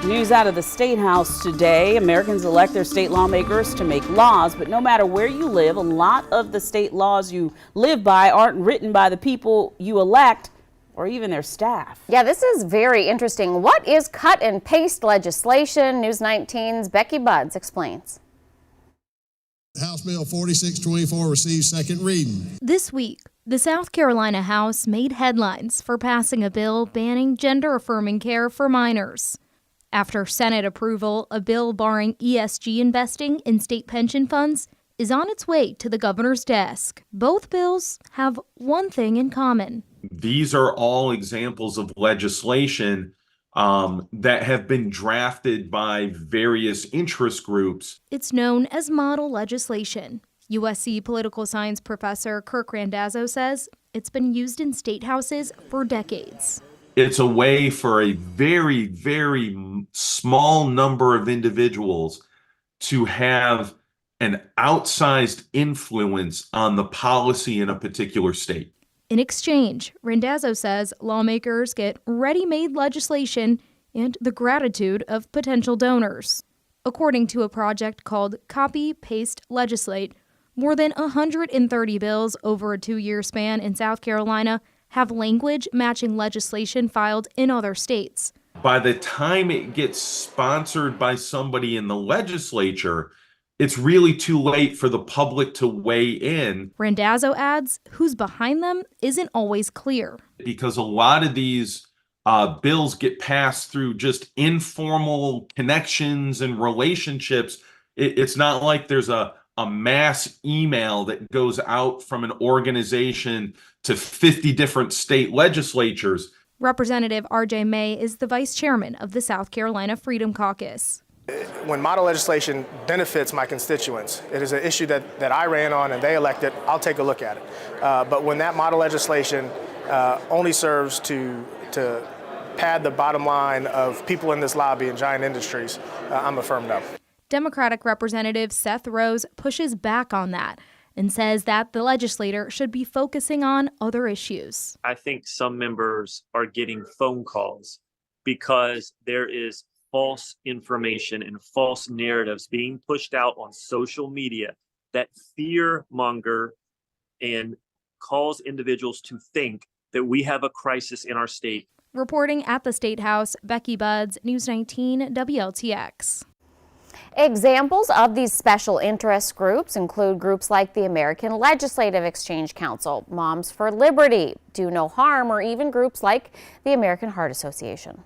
News out of the State House today. Americans elect their state lawmakers to make laws, but no matter where you live, a lot of the state laws you live by aren't written by the people you elect or even their staff. Yeah, this is very interesting. What is cut and paste legislation? News 19's Becky Buds explains. House Bill 4624 receives second reading. This week, the South Carolina House made headlines for passing a bill banning gender-affirming care for minors. After Senate approval, a bill barring ESG investing in state pension funds is on its way to the governor's desk. Both bills have one thing in common. These are all examples of legislation that have been drafted by various interest groups. It's known as model legislation. USC political science professor Kirk Randazzo says it's been used in state houses for decades. It's a way for a very, very small number of individuals to have an outsized influence on the policy in a particular state. In exchange, Randazzo says lawmakers get ready-made legislation and the gratitude of potential donors. According to a project called Copy, Paste, Legislate, more than 130 bills over a 2-year span in South Carolina have language matching legislation filed in other states. By the time it gets sponsored by somebody in the legislature, it's really too late for the public to weigh in. Randazzo adds who's behind them isn't always clear. Because a lot of these bills get passed through just informal connections and relationships. It's not like there's a mass email that goes out from an organization to 50 different state legislatures. Representative R.J. May is the vice chairman of the South Carolina Freedom Caucus. When model legislation benefits my constituents, it is an issue that I ran on and they elected, I'll take a look at it. But when that model legislation only serves to pad the bottom line of people in this lobby and giant industries, I'm a firm no. Democratic Representative Seth Rose pushes back on that and says that the legislator should be focusing on other issues. I think some members are getting phone calls because there is false information and false narratives being pushed out on social media that fear monger and cause individuals to think that we have a crisis in our state. Reporting at the State House, Becky Buds, News 19 WLTX. Examples of these special interest groups include groups like the American Legislative Exchange Council, Moms for Liberty, Do No Harm, or even groups like the American Heart Association.